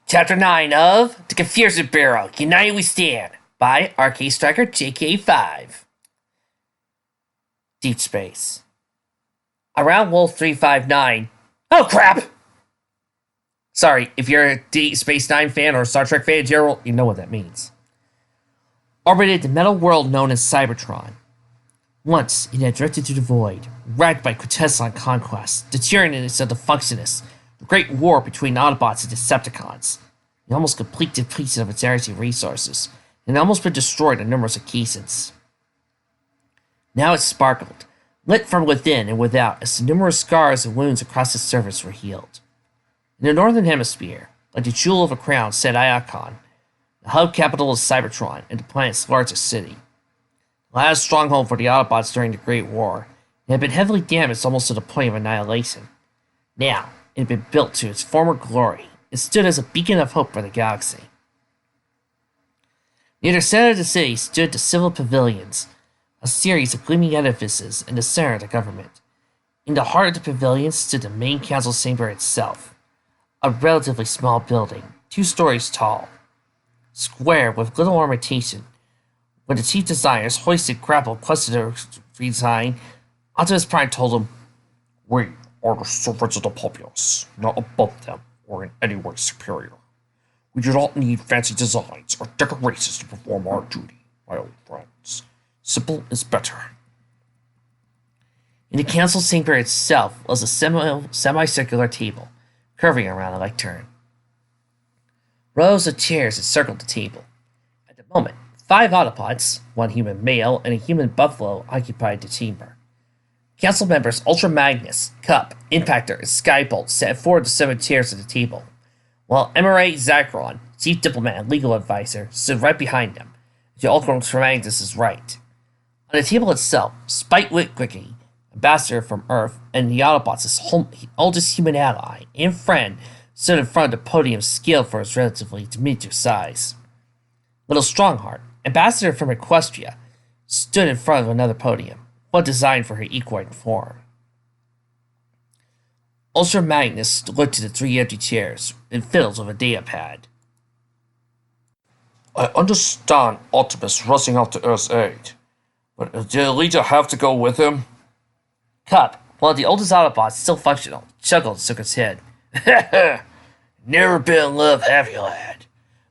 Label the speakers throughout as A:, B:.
A: Chapter 9 of The Confusion Bureau, United We Stand, by Arcade Striker JK5. Deep Space. Around Wolf 359. Oh crap! Sorry, if you're a Deep Space Nine fan or a Star Trek fan in general, you know what that means. Orbited the metal world known as Cybertron. Once, it had drifted through the void, racked by Quintesson conquest, the tyrannies of the Functionists, the great war between Autobots and Decepticons, the almost complete depletion of its energy resources, and almost been destroyed on numerous occasions. Now it sparkled, lit from within and without as the numerous scars and wounds across its surface were healed. In the northern hemisphere, like the jewel of a crown, sat Iacon, the hub capital of Cybertron and the planet's largest city. The last stronghold for the Autobots during the Great War, it had been heavily damaged almost to the point of annihilation. Now, it had been built to its former glory. It stood as a beacon of hope for the galaxy. Near the center of the city stood the civil pavilions, a series of gleaming edifices in the center of the government. In the heart of the pavilions stood the main council chamber itself, a relatively small building, 2 stories tall, square with little ornamentation. When the chief designers hoisted grapple cluster design, Optimus Prime told them, "We are the servants of the populace, not above them or in any way superior. We do not need fancy designs or decorations to perform our duty, my old friends. Simple is better." In the council chamber itself was a semicircular table, curving around a lectern. Rows of chairs encircled the table. At the moment, 5 Autobots, 1 human male and a human buffalo, occupied the chamber. Council members Ultra Magnus, Cup, Impactor, and Skybolt sat forward the 7 chairs at the table, while Emirate Zacron, chief diplomat and legal advisor, stood right behind them, to Ultra Magnus' right. On the table itself, Spike Witwicky, ambassador from Earth and the Autobots' oldest human ally and friend, stood in front of the podium scaled for his relatively diminutive size. Little Strongheart, ambassador from Equestria, stood in front of another podium, one designed for her equine form. Ultra Magnus looked at the 3 empty chairs and fiddled with a data pad. "I understand Optimus rushing out to Earth's aid, but did the leader have to go with him?" Cup, one of the oldest Autobots still functional, chuckled and shook his head. "Never been in love, have you, lad?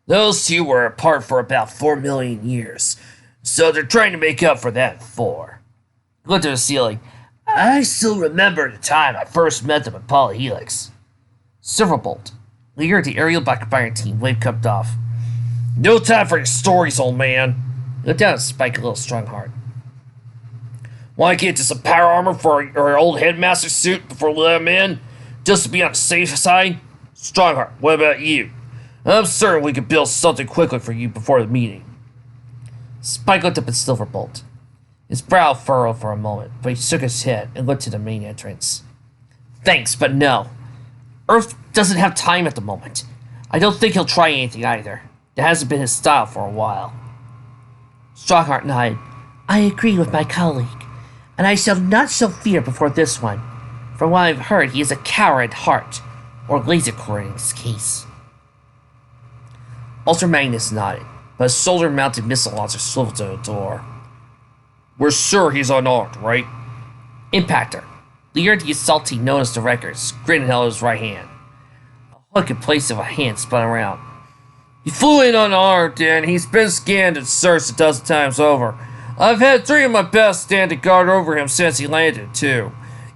A: Those 2 were apart for about 4 million years, so they're trying to make up for that in 4. He looked at the ceiling. "I still remember the time I first met them at Polyhelix." Silverbolt, leader of the aerial backfire team, waved Cup off. "No time for your stories, old man." He looked down at Spike, a little Strongheart. "Want to get just some power armor for your old headmaster suit before we let him in, just to be on the safe side? Strongheart, what about you? I'm certain we could build something quickly for you before the meeting." Spike looked up at Silverbolt. His brow furrowed for a moment, but he shook his head and looked to the main entrance. "Thanks, but no. Earth doesn't have time at the moment. I don't think he'll try anything either. That hasn't been his style for a while." Strongheart nodded. "I agree with my colleague, and I shall not show fear before this one. From what I've heard, he is a coward at heart, or laser core in this case." Ultra Magnus nodded, but his shoulder-mounted missile launcher swiveled to the door. "We're sure he's unarmed, right?" Impactor, leader of the assault team known as the Wreckers, grinned and held his right hand. A hook in place of a hand spun around. "He flew in unarmed, and he's been scanned and searched a dozen times over. I've had 3 of my best stand to guard over him since he landed, too.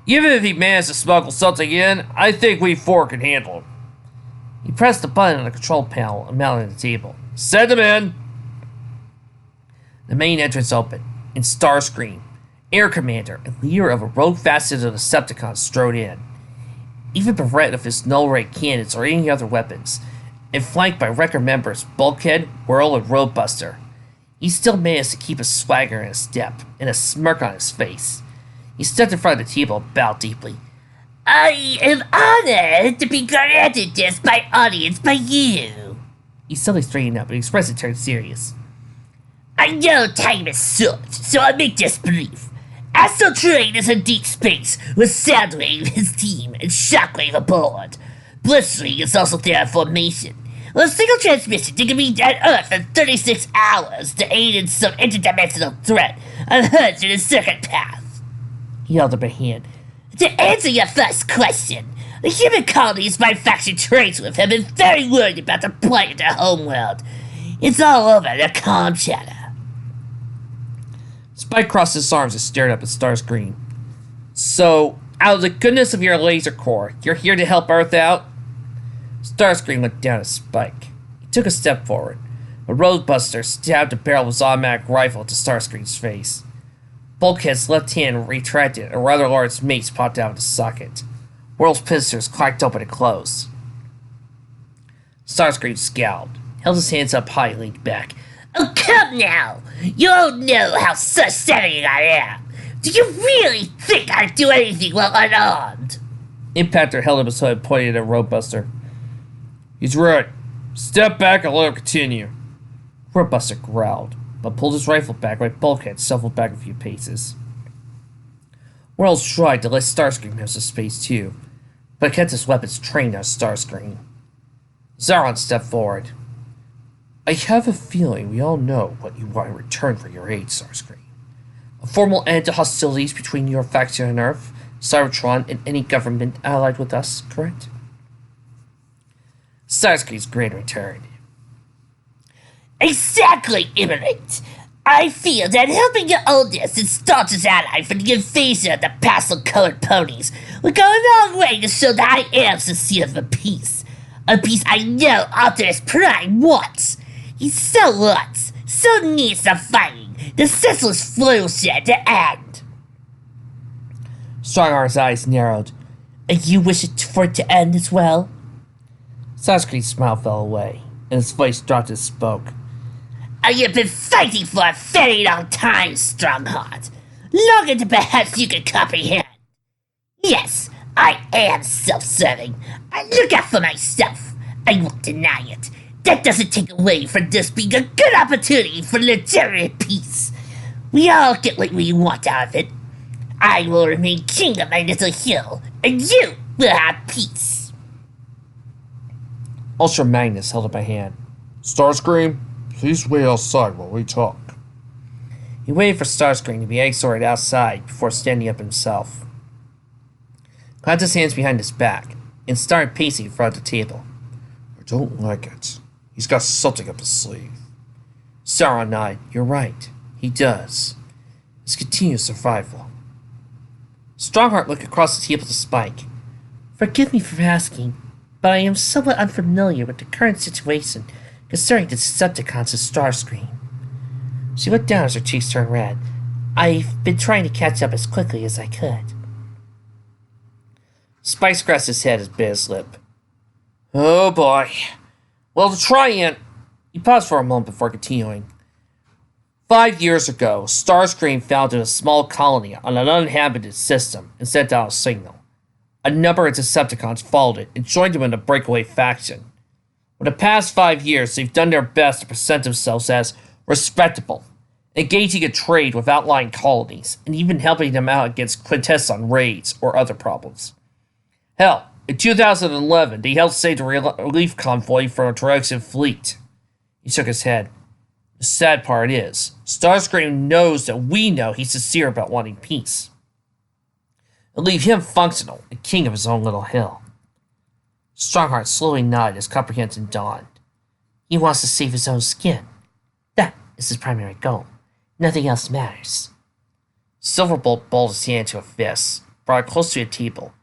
A: Even if he managed to smuggle something in, I think we 4 can handle him." He pressed the button on the control panel and mounted on the table. "Send him in!" The main entrance opened, and Starscream, Air Commander and leader of a rogue facet of the Decepticons, strode in. Even bereft of his null-ray cannons or any other weapons, and flanked by Wrecker members Bulkhead, Whirl, and Roadbuster, he still managed to keep a swagger in his step and a smirk on his face. He stepped in front of the table and bowed deeply. "I am honored to be granted this by audience by you." He suddenly straightened up and expressed it turned serious. "I know time is short, so I'll make this brief. Astral Train is in deep space with Soundwave, his team, and Shockwave aboard. Blitzwing is also there in formation.
B: Well, a single transmission can be at Earth in 36 hours to aid in some interdimensional threat unhinged in a circuit path. He held up a hand. To answer your first question, the human colonies manufacture trades with him and very worried about the plight of their homeworld. It's all over the calm chatter.
A: Spike crossed his arms and stared up at Starscream. So, out of the goodness of your laser core, you're here to help Earth out? Starscream looked down at Spike. He took a step forward. A roadbuster stabbed the barrel of his automatic rifle to Starscream's face. Bulkhead's left hand retracted, and a rather large mace popped out of the socket. World's pincers clacked open and closed. Starscream scowled, held his hands up high, and leaned back.
B: Oh, come now! You all know how self-centered I am! Do you really think I'd do anything while unarmed?
A: Impactor held up his hood, pointing at Roadbuster. He's right. Step back and let him continue. Roadbuster growled, but pulled his rifle back while Bulkhead shuffled back a few paces. Worlds tried to let Starscream have some space too, but kept his weapons trained on Starscream. Zaron stepped forward. I have a feeling we all know what you want in return for your aid, Starscream. A formal end to hostilities between your faction and Earth, Cybertron, and any government allied with us, correct? Starscream's grin returned.
B: Exactly, Imminent! I feel that helping your oldest and staunchest ally for the invasion of the pastel-colored ponies would go a long way to show that I am sincere for peace. A peace I know Optimus Prime wants. He so wants, so needs the fighting, the senseless bloodshed to end.
A: Strongarm's eyes narrowed.
B: And you wish for it to end as well?
A: Starscream's smile fell away, and his voice dropped as he spoke.
B: I have been fighting for a very long time, Strongheart. Longer than perhaps you can comprehend. Yes, I am self-serving. I look out for myself. I won't deny it. That doesn't take away from this being a good opportunity for legitimate peace. We all get what we want out of it. I will remain king of my little hill, and you will have peace.
A: Ultra Magnus held up a hand. Starscream, please wait outside while we talk. He waited for Starscream to be exhorted outside before standing up himself. Clapped his hands behind his back and started pacing in front of the table. I don't like it. He's got something up his sleeve. Sauron nodded. You're right. He does. It's continued survival. Strongheart looked across the table to Spike.
B: Forgive me for asking, but I am somewhat unfamiliar with the current situation concerning the Decepticons of Starscream. She looked down as her cheeks turned red. I've been trying to catch up as quickly as I could.
A: Spike scratched his head and bit his lip. Oh boy. Well, to try and... He paused for a moment before continuing. 5 years ago, Starscream founded a small colony on an uninhabited system and sent out a signal. A number of Decepticons followed it and joined him in a breakaway faction. For the past 5 years, they've done their best to present themselves as respectable, engaging in trade with outlying colonies, and even helping them out against Quintess on raids or other problems. Hell, in 2011, they helped save the relief convoy from a Torexian fleet. He shook his head. The sad part is, Starscream knows that we know he's sincere about wanting peace. And leave him functional, and king of his own little hill. Strongheart slowly nodded as comprehension dawned.
B: He wants to save his own skin. That is his primary goal. Nothing else matters.
A: Silverbolt balled his hand to a fist, brought it close to a table,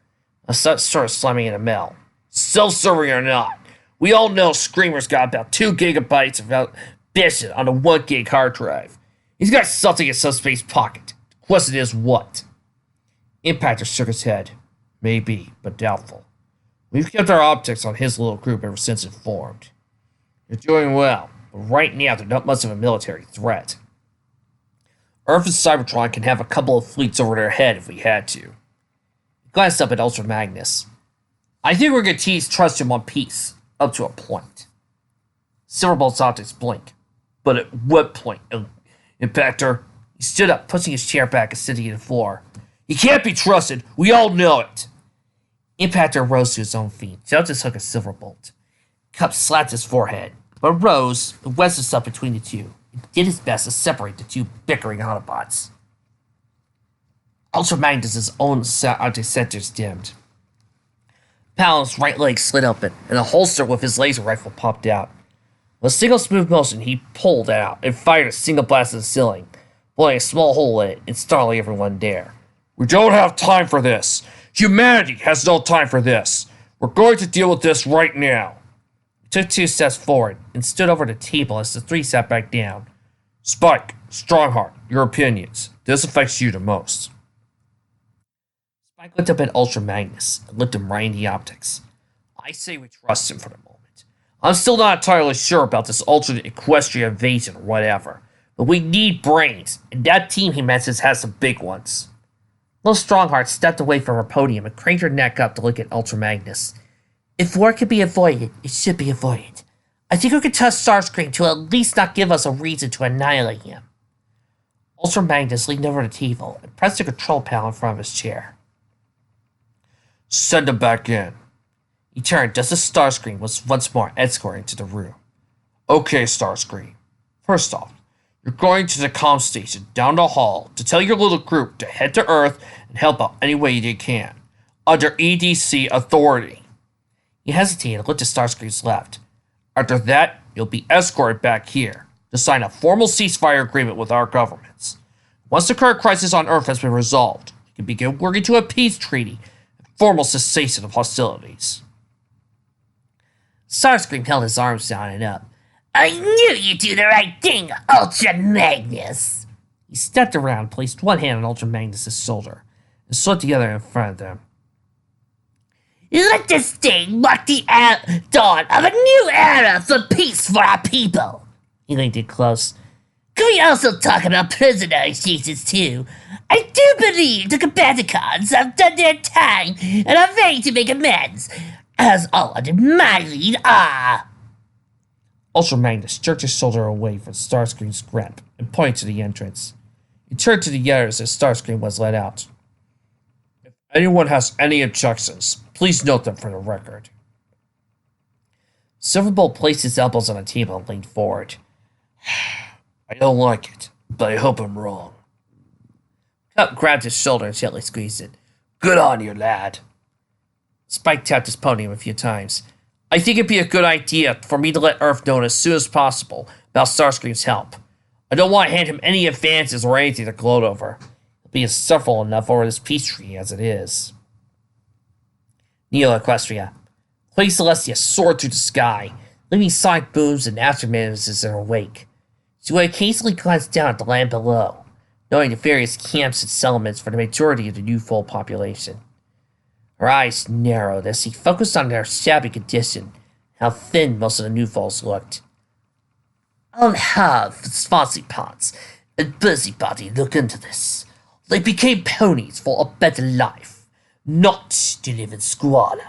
A: and started slamming in a mill. Self-serving or not, we all know Screamer's got about 2 gigabytes of ambition on a 1 gig hard drive. He's got something in Subspace Pocket. The question is what? Impactor shook his head. Maybe, but doubtful. We've kept our optics on his little group ever since it formed. You're doing well, but right now they're not much of a military threat. Earth and Cybertron can have a couple of fleets over their head if we had to. He glanced up at Ultra Magnus. I think we're going to trust him on peace, up to a point. Silverbolt's optics blinked. But at what point, Impactor? He stood up, pushing his chair back and sitting on the floor. He can't be trusted. We all know it. Impactor rose to his own feet, jumped his hook at Silverbolt. Cup slapped his forehead, but rose and wedged himself between the two and did his best to separate the two bickering Autobots. Ultra Magnus's own sensors dimmed. Paladin's right leg slid open, and a holster with his laser rifle popped out. With a single smooth motion, he pulled out and fired a single blast at the ceiling, blowing a small hole in it and startling everyone there. We don't have time for this. Humanity has no time for this. We're going to deal with this right now. He took 2 steps forward and stood over the table as the 3 sat back down. Spike, Strongheart, your opinions. This affects you the most. Spike looked up at Ultra Magnus and looked him right in the optics. I say we trust him for the moment. I'm still not entirely sure about this alternate equestrian invasion or whatever, but we need brains, and that team he mentions has some big ones. Little Strongheart stepped away from her podium and craned her neck up to look at Ultra Magnus. If war can be avoided, it should be avoided. I think we could trust Starscream to at least not give us a reason to annihilate him. Ultra Magnus leaned over the table and pressed the control panel in front of his chair. Send him back in. He turned just as Starscream was once more escorting to the room. Okay, Starscream. First off, you're going to the comm station down the hall to tell your little group to head to Earth and help out any way they can, under EDC authority. He hesitated and looked to Starscream's left. After that, you'll be escorted back here to sign a formal ceasefire agreement with our governments. Once the current crisis on Earth has been resolved, you can begin working to a peace treaty and formal cessation of hostilities.
B: Starscream held his arms down and up. I knew you'd do the right thing, Ultra Magnus!
A: He stepped around, placed one hand on Ultra Magnus' shoulder, and stood the other in front of them.
B: Let this day mark the dawn of a new era for peace for our people.
A: He leaned in close.
B: Can we also talk about prisoner exchanges too? I do believe the Combaticons have done their time and are ready to make amends, as all under my lead are.
A: Ultra Magnus jerked his shoulder away from Starscream's grip and pointed to the entrance. He turned to the others as Starscream was let out. If anyone has any objections, please note them for the record. Silverbolt placed his elbows on the table and leaned forward. I don't like it, but I hope I'm wrong. Cup grabbed his shoulder and gently squeezed it. Good on you, lad. Spike tapped his podium a few times. I think it'd be a good idea for me to let Earth know as soon as possible about Starscream's help. I don't want to hand him any advances or anything to gloat over. He'll be insufferable enough over this peace treaty as it is. Neo Equestria. Queen Celestia soared through the sky, leaving sonic booms and aftermaths in her wake. She would occasionally glance down at the land below, knowing the various camps and settlements for the majority of the new full population. Her eyes narrowed as she focused on their shabby condition, how thin most of the new foals looked. I'll have the Swansea Pots and Busybody look into this. They became ponies for a better life, not to live in squalor.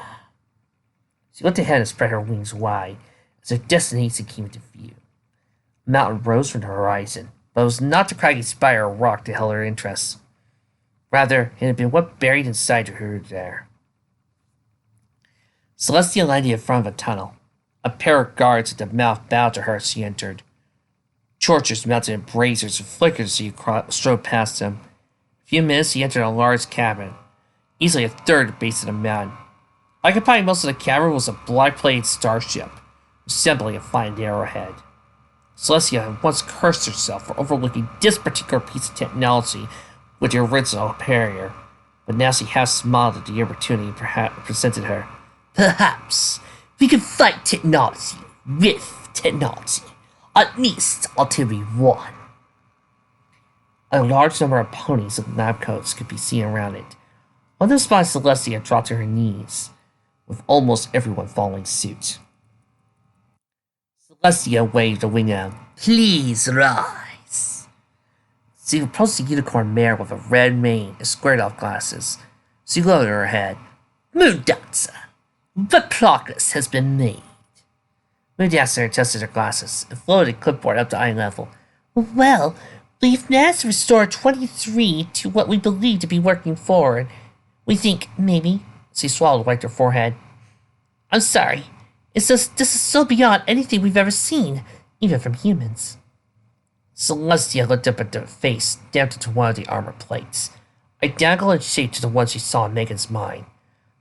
A: She looked ahead and spread her wings wide as her destination came into view. A mountain rose from the horizon, but it was not the craggy spire or rock that held her interest. Rather, it had been what buried inside her there. Celestia landed in front of a tunnel. A pair of guards at the mouth bowed to her as she entered. Torches mounted in braziers flickered as she strode past them. In a few minutes, he entered a large cabin, easily a third of the base of the mountain. Occupying most of the cavern was a black-plated starship, resembling a fine arrowhead. Celestia had once cursed herself for overlooking this particular piece of technology with the original carrier, but now she half smiled at the opportunity presented her.
B: Perhaps we can fight technology with technology, at least until we won.
A: A large number of ponies with lab coats could be seen around it. On the spot, Celestia dropped to her knees, with almost everyone following suit. Celestia waved a wing out.
B: Please rise.
A: She approached the unicorn mare with a red mane and squared-off glasses. She lowered her head.
B: Moon Dancer, what progress has been made?
A: Moon Dancer adjusted her glasses and floated a clipboard up to eye level.
B: Well, we've managed to restore 23 to what we believe to be working forward. We think, maybe.
A: She swallowed and wiped her forehead.
B: I'm sorry. It's just, this is so beyond anything we've ever seen, even from humans.
A: Celestia looked up at the face, stamped into one of the armor plates, identical in shape to the one she saw in Megan's mind,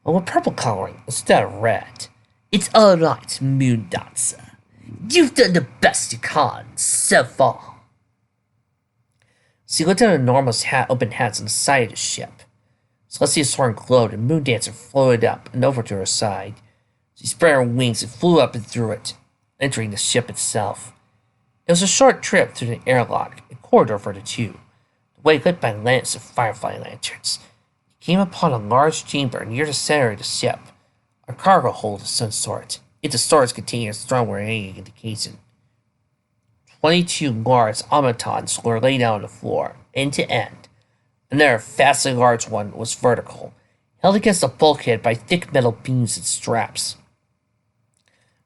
A: but with purple coloring instead of red.
B: It's alright, Moon Dancer. You've done the best you can, so far.
A: She looked at an enormous open hatch on the side of the ship. Celestia's horn glowed and Moon Dancer floated up and over to her side. She spread her wings and flew up and through it, entering the ship itself. It was a short trip through the airlock, a corridor for the two, the way lit by lamps of firefly lanterns. It came upon a large chamber near the center of the ship, a cargo hold of some sort. Its storage containing a strong any indication. 22 large automatons were laid out on the floor, end to end. Another vastly large one was vertical, held against the bulkhead by thick metal beams and straps.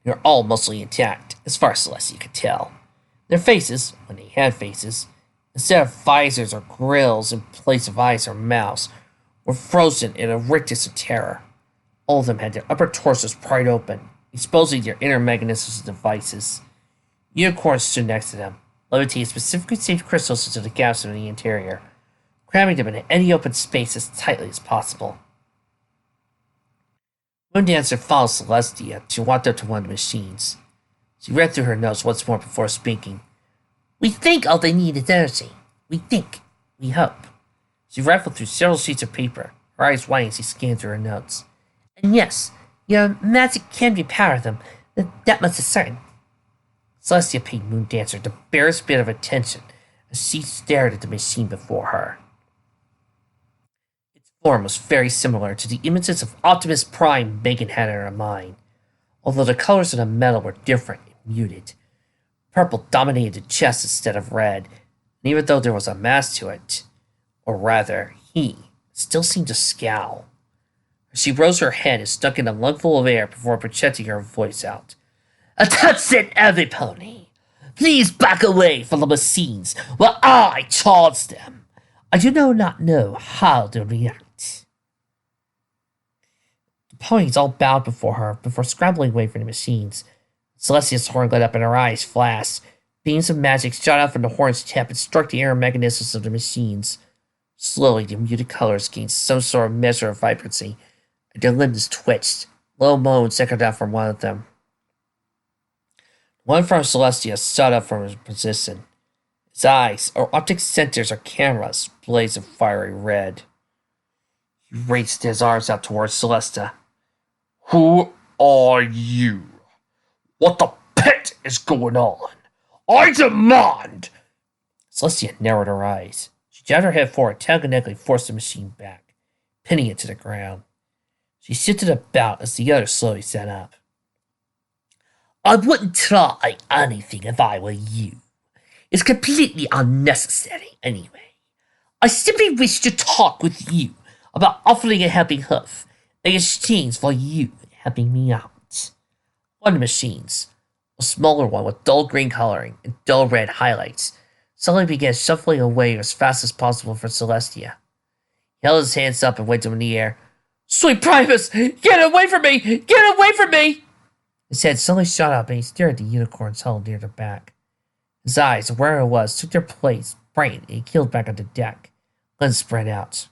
A: They were all mostly intact, as far as Celestia could tell. Their faces, when they had faces, instead of visors or grills in place of eyes or mouths, were frozen in a rictus of terror. All of them had their upper torsos pried open, exposing their inner mechanisms and devices. Unicorns stood next to them, levitating specifically shaped crystals into the gaps in the interior, cramming them into any open space as tightly as possible. Moon Dancer followed Celestia. She walked up to one of the machines. She read through her notes once more before speaking.
B: We think all they need is energy. We think. We hope.
A: She rifled through several sheets of paper, her eyes wide as she scanned through her notes.
B: And yes, your magic can repower them. That much is certain.
A: Celestia paid Moon Dancer the barest bit of attention as she stared at the machine before her. Its form was very similar to the images of Optimus Prime Megan had in her mind, although the colors of the metal were different and muted. Purple dominated the chest instead of red, and even though there was a mask to it, or rather, he still seemed to scowl. She rose her head and stuck in a lungful of air before projecting her voice out.
B: That's it, everybody. Please back away from the machines while I charge them. I do not know how to react.
A: The ponies all bowed before her, before scrambling away from the machines. Celestia's horn lit up and her eyes flashed. Beams of magic shot out from the horn's tip and struck the inner mechanisms of the machines. Slowly, the muted colors gained some sort of measure of vibrancy, and their limbs twitched. Low moans echoed out from one of them. One from Celestia stood up from his position. His eyes, or optic sensors or cameras, blazed a fiery red. He raised his arms out towards Celestia. Who are you? What the pit is going on? I demand! Celestia narrowed her eyes. She jabbed her head forward, telekinetically forced the machine back, pinning it to the ground. She shifted about as the others slowly sat up.
B: I wouldn't try anything if I were you. It's completely unnecessary anyway. I simply wish to talk with you about offering a helping hoof in exchange for you helping me out.
A: One of the machines, a smaller one with dull green coloring and dull red highlights, suddenly began shuffling away as fast as possible from Celestia. He held his hands up and waved them in the air. Sweet Primus! Get away from me! Get away from me! His head suddenly shot up and he stared at the unicorns huddled near their back. His eyes, where it was, took their place, brightened, and he keeled back on the deck, lens spread out.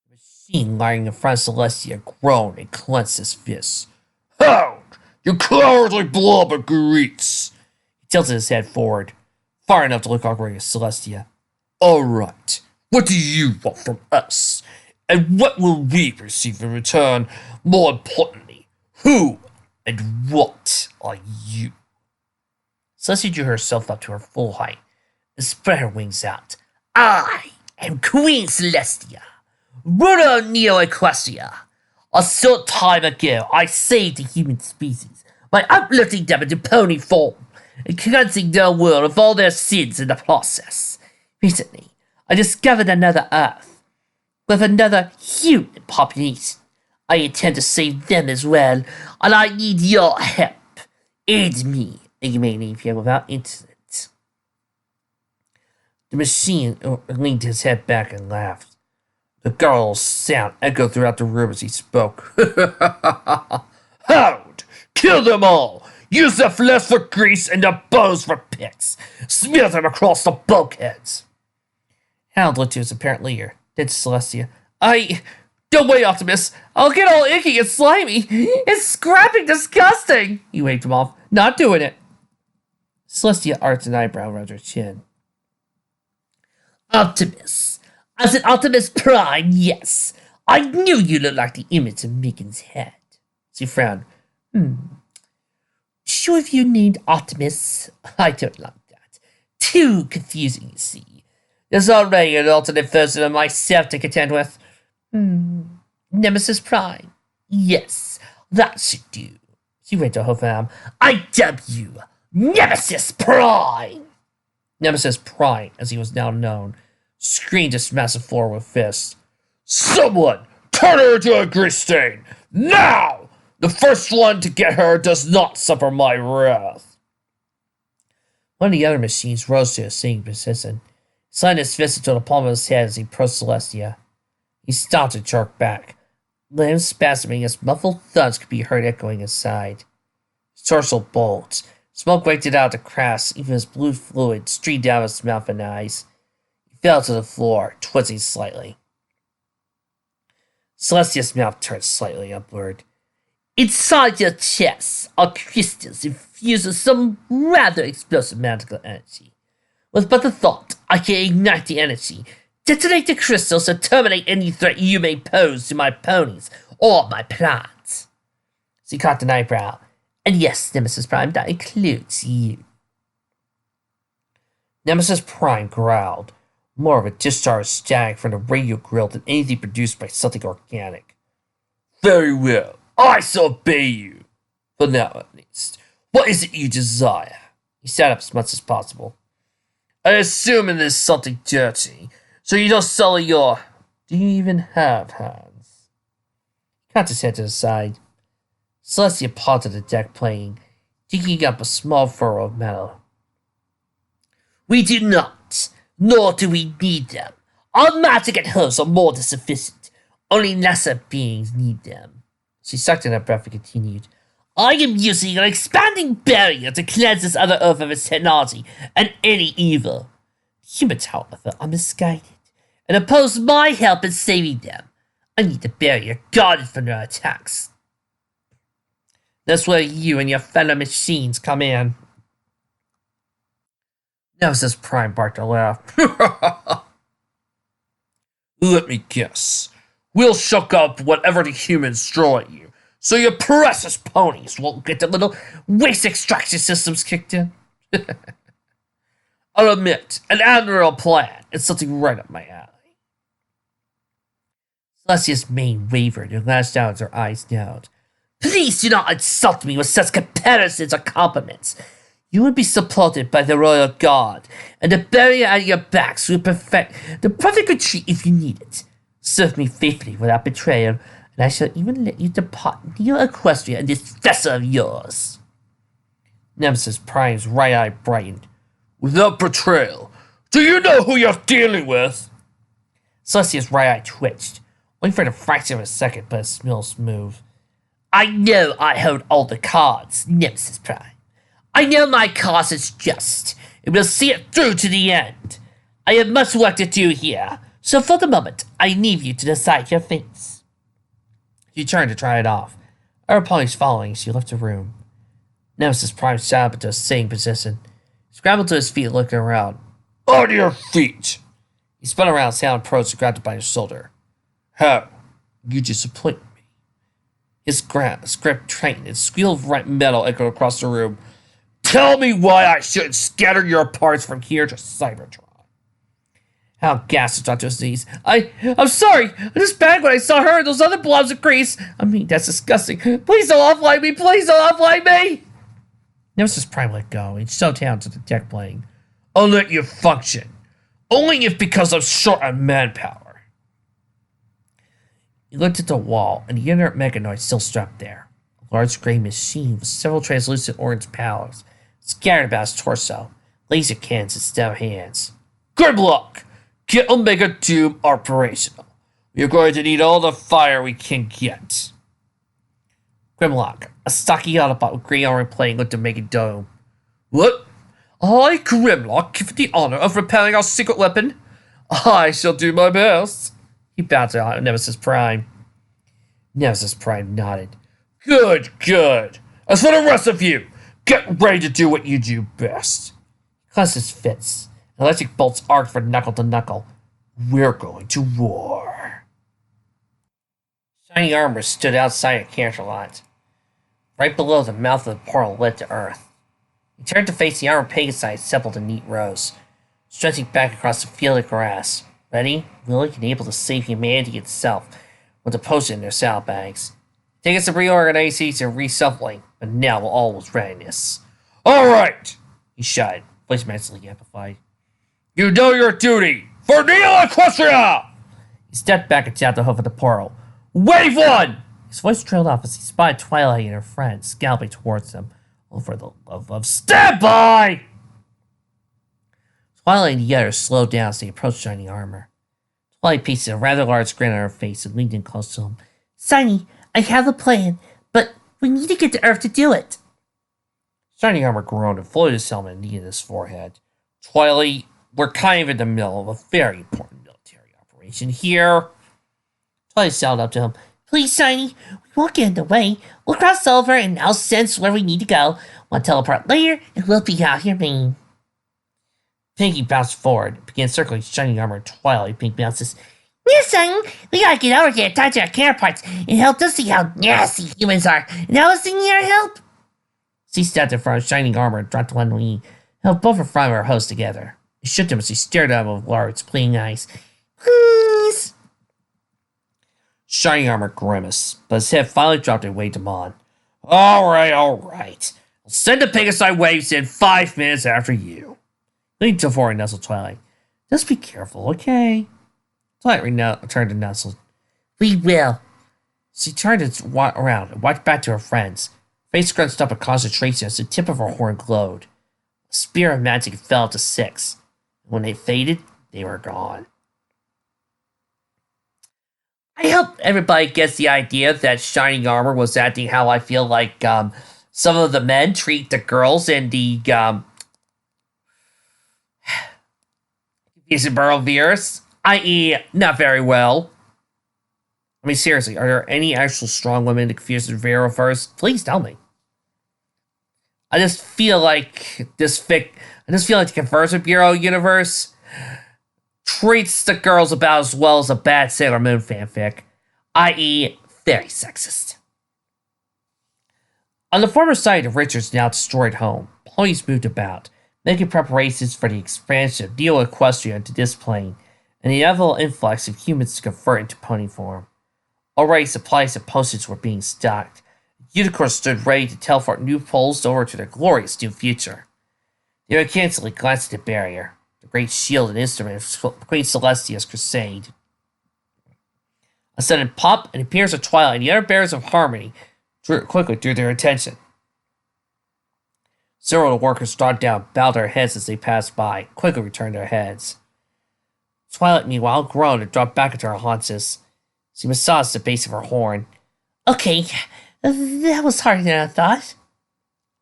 A: The machine lying in front of Celestia groaned and clenched his fists. Hound! You cowardly blob of grease! He tilted his head forward, far enough to look awkward at Celestia. All right, what do you want from us? And what will we receive in return? More importantly, who and what are you? Celestia drew herself up to her full height and spread her wings out.
B: I am Queen Celestia, ruler of Neo-Equestria. A short time ago, I saved the human species by uplifting them into pony form and cleansing their world of all their sins in the process. Recently, I discovered another Earth with another human population. I intend to save them as well, and I need your help. Aid me, and you may leave here without incident.
A: The machine leaned his head back and laughed. The guttural sound echoed throughout the room as he spoke. Hound! Kill them all! Use the flesh for grease and the bones for picks! Smear them across the bulkheads! Harold looked to his apparent leader, then to Celestia. Don't wait, Optimus! I'll get all icky and slimy! It's scrapping disgusting! He waved him off. Not doing it. Celestia arched an eyebrow around her chin.
B: Optimus. As an Optimus Prime, yes. I knew you looked like the image of Megan's head.
A: She frowned.
B: Sure if you named Optimus? I don't like that. Too confusing, you see.
A: There's already an alternate version of myself to contend with.
B: Nemesis Prime. Yes, that should do.
A: She went to her fam.
B: I dub you Nemesis Prime!
A: Nemesis Prime, as he was now known, screamed to smash the floor with fists. Someone turn her into a grease stain! Now! The first one to get her does not suffer my wrath. One of the other machines rose to a singing position. He slammed his fist into the palm of his head as he approached Celestia. He stopped and jerked back. Limbs spasming as muffled thuds could be heard echoing inside. His torso bulged. Smoke raked out of the cracks, even as blue fluid streamed down his mouth and eyes. He fell to the floor, twisting slightly. Celestia's mouth turned slightly upward.
B: Inside your chest are crystals infused with some rather explosive magical energy. With but the thought, I can ignite the energy, detonate the crystals, and terminate any threat you may pose to my ponies or my plans.
A: She cocked an eyebrow.
B: And yes, Nemesis Prime, that includes you.
A: Nemesis Prime growled, more of a discharge static from the radio grill than anything produced by something organic. Very well, I shall obey you. For now, at least. What is it you desire? He sat up as much as possible. I assume it is something dirty, so you don't sully your... Do you even have hands? He cocked his head to the side. Celestia paused at the deck playing, digging up a small furrow of metal.
B: We do not, nor do we need them. Our magic and hers are more than sufficient. Only lesser beings need them.
A: She sucked in her breath and continued.
B: I am using an expanding barrier to cleanse this other earth of its technology and any evil. Humans, however, are misguided and oppose my help in saving them. I need the barrier guarded from their attacks.
A: That's where you and your fellow machines come in. Nemesis Prime barked a laugh. Let me guess. We'll shook up whatever the humans throw at you, so your precious ponies won't get the little waste extraction systems kicked in. I'll admit, an admirable plan. It's something right up my alley.
B: Celestia's mane wavered and lashed out as her eyes narrowed. Please do not insult me with such comparisons or compliments. You would be supported by the royal guard, and the barrier at your backs will perfect the perfect retreat if you need it. Serve me faithfully without betrayal, and I shall even let you depart near Equestria in this vessel of yours.
A: Nemesis Prime's right eye brightened. Without betrayal? Do you know who you're dealing with? Celestia's right eye twitched, waiting for the fraction of a second, but it still smooth.
B: I know I hold all the cards, Nemesis Prime. I know my cause is just, and will see it through to the end. I have much work to do here, so for the moment, I leave you to decide your fates.
A: She turned to try it off. Her ponies following, she left the room. Nemesis Prime sat up into a sitting position. He scrambled to his feet, looking around. On your feet! He spun around, sound approached, and grabbed her by his shoulder. How? You disappoint me. His grip tightened, and squeal of rent metal echoed across the room. Tell me why I shouldn't scatter your parts from here to Cybertron. Hal gasped onto his knees. I'm sorry. I just panicked when I saw her and those other blobs of grease. I mean, that's disgusting. Please don't offline me. Please don't offline me. Nemesis Prime let go and shoved down to the deck plane. I'll let you function. Only if because I'm short on manpower. He looked at the wall, and the inert mechanoid still strapped there. A large gray machine with several translucent orange powers scattered about his torso, laser cannons instead of hands. Good luck! Get Omega Doom operational. We're going to need all the fire we can get. Grimlock, a stocky Autobot with grey armor plating looked to make a dome. What? I, Grimlock, give the honor of repairing our secret weapon? I shall do my best. He bowed to Nemesis Prime. Nemesis Prime nodded. Good, good. As for the rest of you, get ready to do what you do best. He clenched his fists. Electric bolts arced from knuckle to knuckle. We're going to war. Shiny armor stood outside a character lot. Right below the mouth of the portal led to Earth. He turned to face the armored Pegasi assembled in neat rows, stretching back across the field of grass, ready, willing, and able to save humanity itself with the potion in their saddlebags. Taking some reorganizing and reshuffling, but now all was readiness. All right, he shouted, voice mentally amplified. You know your duty! For Neo Equestria! He stepped back and tapped the hoof of the portal. Wave one! His voice trailed off as he spotted Twilight and her friends galloping towards him. Oh, for the love of stand by! Twilight and the others slowed down as they approached Shiny Armor. Twilight pasted a rather large grin on her face and leaned in close to him.
B: Shiny, I have a plan, but we need to get to Earth to do it.
A: Shiny Armor groaned and floated his helmet and kneed his forehead. Twilight, we're kind of in the middle of a very important military operation here.
B: Twilight shouted up to him. Please, Shiny, we won't get in the way. We'll cross over and I'll sense where we need to go. We'll teleport later and we'll be out here, man.
A: Pinky bounced forward and began circling Shiny Armor and Twilight. Pink bounces.
B: Yes, Shiny, we gotta get over here and talk to our counterparts and help us see how nasty humans are. And I was thinking our help.
A: She stepped in front of Shining Armor and dropped one knee, held both her front of her host together. He shook them as she stared at him with large, pleading eyes.
B: Please.
A: Shining Armor grimaced, but his head finally dropped and waved him on. All right. I'll send the Pegasi waves in 5 minutes after you. Leaned forward and nestled Twilight. Just be careful, okay? Twilight turned to nestle.
B: We will.
A: She turned around and walked back to her friends. Face scrunched up in concentration as the tip of her horn glowed. A spear of magic fell to 6. When they faded, they were gone. I hope everybody gets the idea that Shining Armor was acting how I feel like some of the men treat the girls in the Burrow-Virus, i.e. not very well. I mean, seriously, are there any actual strong women in the Confused Vero-Verse? Please tell me. I just feel like the Conversion Bureau universe treats the girls about as well as a bad Sailor Moon fanfic, i.e. very sexist. On the former site of Richard's now destroyed home, ponies moved about, making preparations for the expansion of Neo Equestria into this plane, and the inevitable influx of humans to convert into pony form. Already supplies of potions were being stocked. Unicorns stood ready to teleport new poles over to their glorious new future. They mechanically glanced at the barrier, the great shield and instrument of Queen Celestia's crusade. A sudden pop and appearance of Twilight and the other bearers of Harmony quickly drew their attention. Several of the workers dropped down, bowed their heads as they passed by, quickly returned their heads. Twilight, meanwhile, groaned and dropped back into her haunches. She massaged the base of her horn.
B: Okay, that was harder than I thought.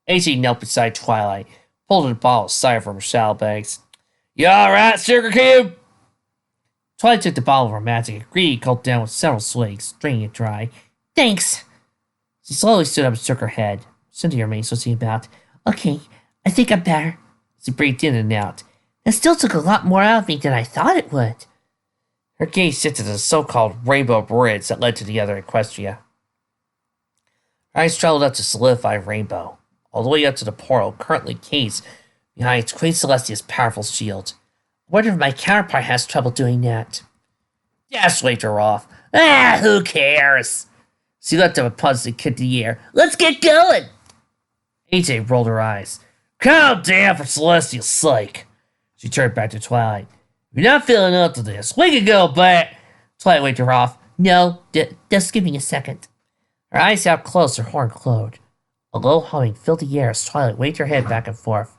A: AJ knelt beside Twilight, pulled a bottle aside from her saddlebags. You alright, Sugar Cube? Twilight took the bottle of her magic and greedily gulped down with several swigs, draining it dry.
B: Thanks.
A: She slowly stood up and shook her head. Cynthia remained switching about.
B: Okay, I think I'm better.
A: She breathed in and out.
B: That still took a lot more out of me than I thought it would.
A: Her gaze shifted to the so-called rainbow bridge that led to the other Equestria. Her eyes traveled up to solidify Rainbow, all the way up to the portal currently cased behind Queen Celestia's powerful shield.
B: I wonder if my counterpart has trouble doing that.
A: Dash waved her off.
B: Who cares?
A: She left up a punch and kicked the air.
B: Let's get going!
A: AJ rolled her eyes. Calm down for Celestial's sake. She turned back to Twilight. If you're not feeling up to this, we can go back. Twilight waved her off.
B: No, just give me a second.
A: Her eyes out close, her horn glowed. A low humming filled the air as Twilight waved her head back and forth.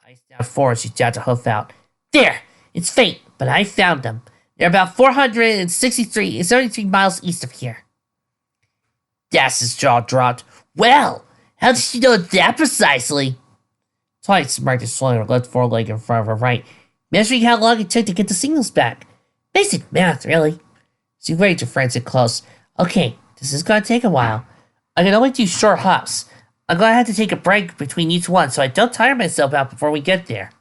A: Eyes down forward, she jabbed a hoof out.
B: There! It's faint, but I found them. They're about 473 miles east of here. Das's jaw dropped. Well, how did you know that precisely?
A: Twilight smirked and swung her left foreleg in front of her right,
B: Measuring how long it took to get the signals back. Basic math, really.
A: She waved her friends and close.
B: Okay, this is gonna take a while.
A: I can only do short hops.
B: I'm gonna have to take a break between each one so I don't tire myself out before we get there.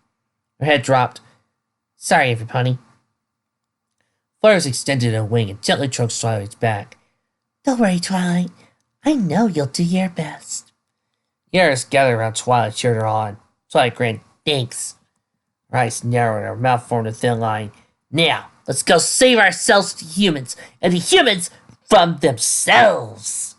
A: Her head dropped.
B: Sorry, everybody.
A: Flares extended a wing and gently stroked Twilight's back.
B: Don't worry, Twilight. I know you'll do your best.
A: Yaris gathered around Twilight, cheered her on. Twilight grinned.
B: Thanks.
A: Her eyes narrowed and her mouth formed a thin line.
B: Now, let's go save ourselves to humans, and the humans from themselves.